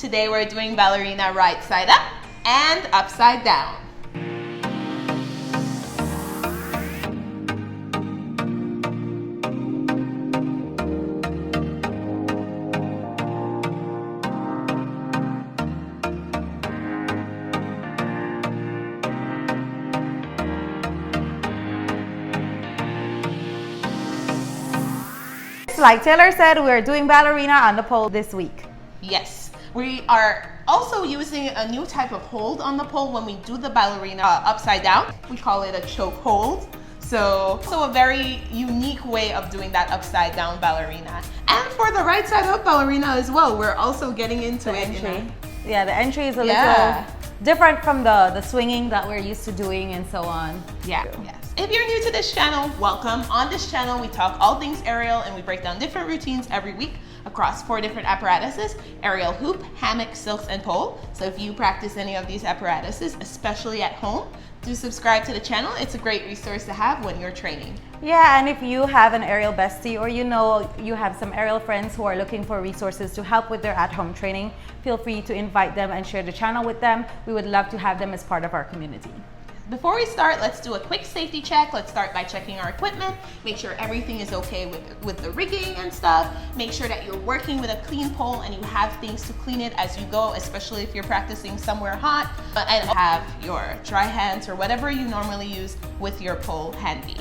Today we're doing ballerina right side up and upside down. Like Taylor said, we're doing ballerina on the pole this week. Yes, we are also using a new type of hold on the pole when we do the ballerina upside down. We call it a choke hold. So a very unique way of doing that upside down ballerina. And for the right side up ballerina as well, we're also getting into The it. entry. Yeah, the entry is a little different from the swinging that we're used to doing and so on. Yeah, yes. If you're new to this channel, welcome. On this channel, we talk all things aerial and we break down different routines every week across 4 different apparatuses: aerial hoop, hammock, silks, and pole. So if you practice any of these apparatuses, especially at home, do subscribe to the channel. It's a great resource to have when you're training. Yeah, and if you have an aerial bestie or you know you have some aerial friends who are looking for resources to help with their at-home training, feel free to invite them and share the channel with them. We would love to have them as part of our community. Before we start, let's do a quick safety check. Let's start by checking our equipment, make sure everything is okay with the rigging and stuff. Make sure that you're working with a clean pole and you have things to clean it as you go, especially if you're practicing somewhere hot. And have your dry hands or whatever you normally use with your pole handy.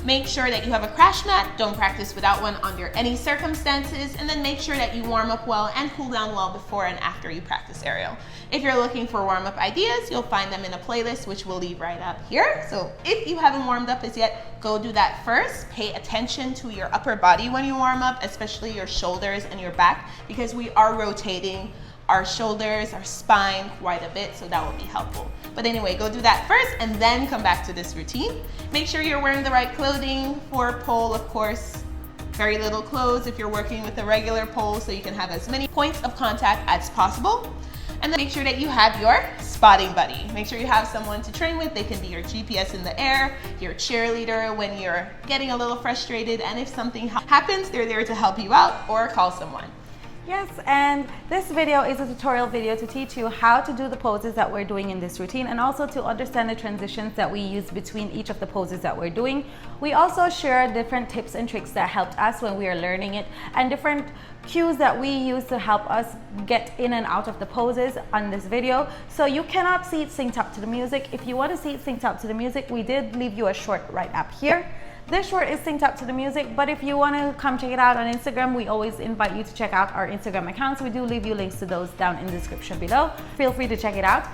Make sure that you have a crash mat. Don't practice without one under any circumstances. And then make sure that you warm up well and cool down well before and after you practice aerial. If you're looking for warm-up ideas, you'll find them in a playlist, which we'll leave right up here. So if you haven't warmed up as yet, go do that first. Pay attention to your upper body when you warm up, especially your shoulders and your back, because we are rotating our shoulders, our spine quite a bit, so that will be helpful. But anyway, go do that first and then come back to this routine. Make sure you're wearing the right clothing for pole, of course. Very little clothes if you're working with a regular pole, so you can have as many points of contact as possible. And then make sure that you have your spotting buddy. Make sure you have someone to train with. They can be your GPS in the air, your cheerleader when you're getting a little frustrated, and if something happens, they're there to help you out or call someone. Yes, and this video is a tutorial video to teach you how to do the poses that we're doing in this routine and also to understand the transitions that we use between each of the poses that we're doing. We also share different tips and tricks that helped us when we are learning it and different cues that we use to help us get in and out of the poses on this video. So you cannot see it synced up to the music. If you want to see it synced up to the music, we did leave you a short right up here. This short is synced up to the music, but if you want to come check it out on Instagram, we always invite you to check out our Instagram accounts. We do leave you links to those down in the description below. Feel free to check it out.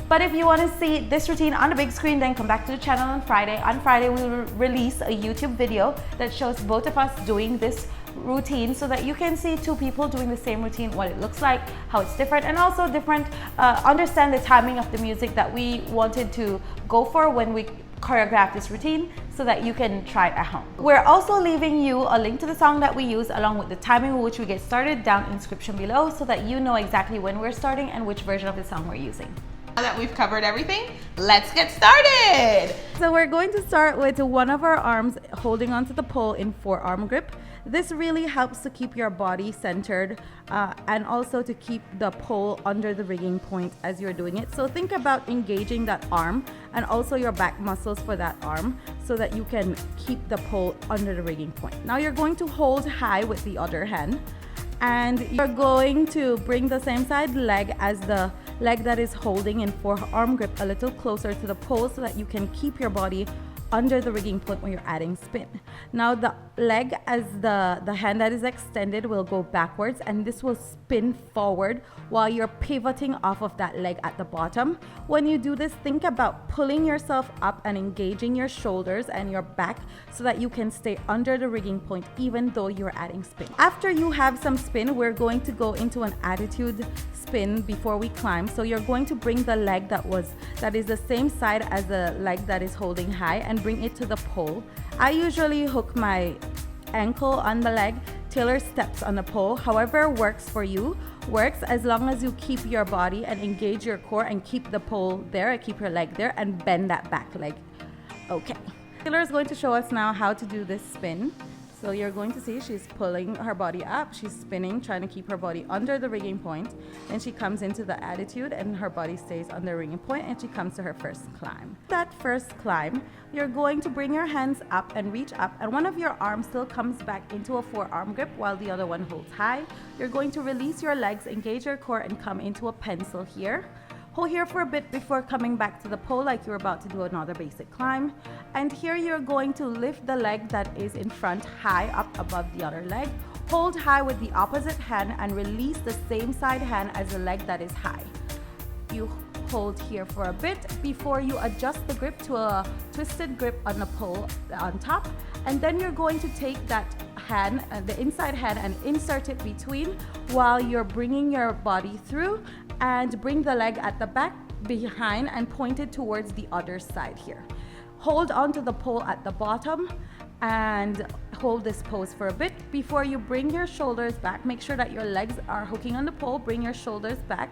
But if you want to see this routine on the big screen, then come back to the channel on Friday. On Friday, we will release a YouTube video that shows both of us doing this routine so that you can see 2 people doing the same routine, what it looks like, how it's different, and also understand the timing of the music that we wanted to go for when we choreograph this routine so that you can try it at home. We're also leaving you a link to the song that we use along with the timing with which we get started down in the description below so that you know exactly when we're starting and which version of the song we're using. Now that we've covered everything, let's get started. So we're going to start with one of our arms holding onto the pole in forearm grip. This really helps to keep your body centered and also to keep the pole under the rigging point as you're doing it. So think about engaging that arm and also your back muscles for that arm so that you can keep the pole under the rigging point. Now you're going to hold high with the other hand and you're going to bring the same side leg as the leg that is holding in forearm grip a little closer to the pole so that you can keep your body under the rigging point when you're adding spin. Now the leg as the hand that is extended will go backwards and this will spin forward while you're pivoting off of that leg at the bottom. When you do this, think about pulling yourself up and engaging your shoulders and your back so that you can stay under the rigging point even though you're adding spin. After you have some spin, we're going to go into an attitude spin before we climb. So you're going to bring the leg that is the same side as the leg that is holding high and bring it to the pole. I usually hook my ankle on the leg. Taylor steps on the pole. However works for you works as long as you keep your body and engage your core and keep the pole there, keep your leg there and bend that back leg. Okay. Taylor is going to show us now how to do this spin. So you're going to see she's pulling her body up, she's spinning, trying to keep her body under the rigging point. Then she comes into the attitude and her body stays on the rigging point and she comes to her first climb. That first climb, you're going to bring your hands up and reach up, and one of your arms still comes back into a forearm grip while the other one holds high. You're going to release your legs, engage your core, and come into a pencil here. Hold here for a bit before coming back to the pole like you're about to do another basic climb. And here you're going to lift the leg that is in front high up above the other leg. Hold high with the opposite hand and release the same side hand as the leg that is high. You hold here for a bit before you adjust the grip to a twisted grip on the pole on top. And then you're going to take that hand, the inside hand, and insert it between while you're bringing your body through, and bring the leg at the back behind and point it towards the other side here. Hold onto the pole at the bottom and hold this pose for a bit before you bring your shoulders back. Make sure that your legs are hooking on the pole. Bring your shoulders back.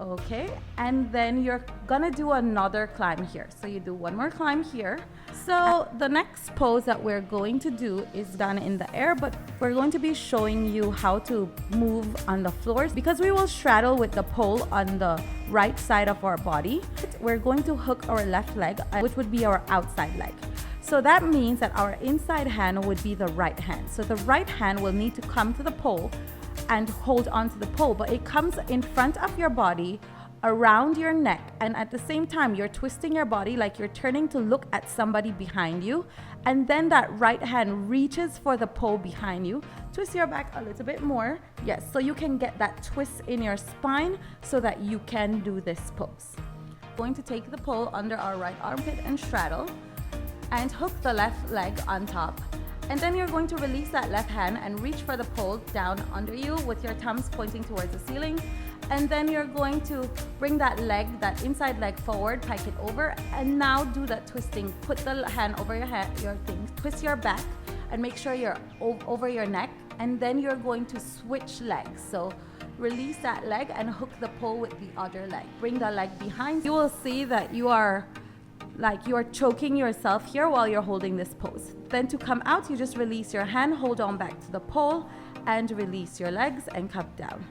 Okay, and then you're gonna do another climb here. So you do one more climb here. So the next pose that we're going to do is done in the air, but we're going to be showing you how to move on the floors because we will straddle with the pole on the right side of our body. We're going to hook our left leg, which would be our outside leg. So that means that our inside hand would be the right hand. So the right hand will need to come to the pole and hold onto the pole, but it comes in front of your body, around your neck, and at the same time you're twisting your body like you're turning to look at somebody behind you, and then that right hand reaches for the pole behind you. Twist your back a little bit more, yes, so you can get that twist in your spine so that you can do this pose. Going to take the pole under our right armpit and straddle and hook the left leg on top. And then you're going to release that left hand and reach for the pole down under you with your thumbs pointing towards the ceiling. And then you're going to bring that leg, that inside leg forward, pike it over, and now do that twisting. Put the hand over your head, your thing, twist your back, and make sure you're over your neck. And then you're going to switch legs. So release that leg and hook the pole with the other leg. Bring the leg behind. You will see that you are choking yourself here while you're holding this pose. Then to come out, you just release your hand, hold on back to the pole, and release your legs and come down.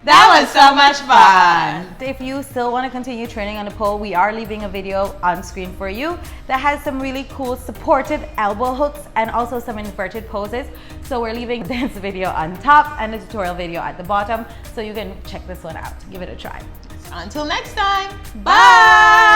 That was so much fun. If you still want to continue training on the pole, we are leaving a video on screen for you that has some really cool supported elbow hooks and also some inverted poses. So we're leaving a dance video on top and a tutorial video at the bottom, so you can check this one out. Give it a try. Until next time, bye!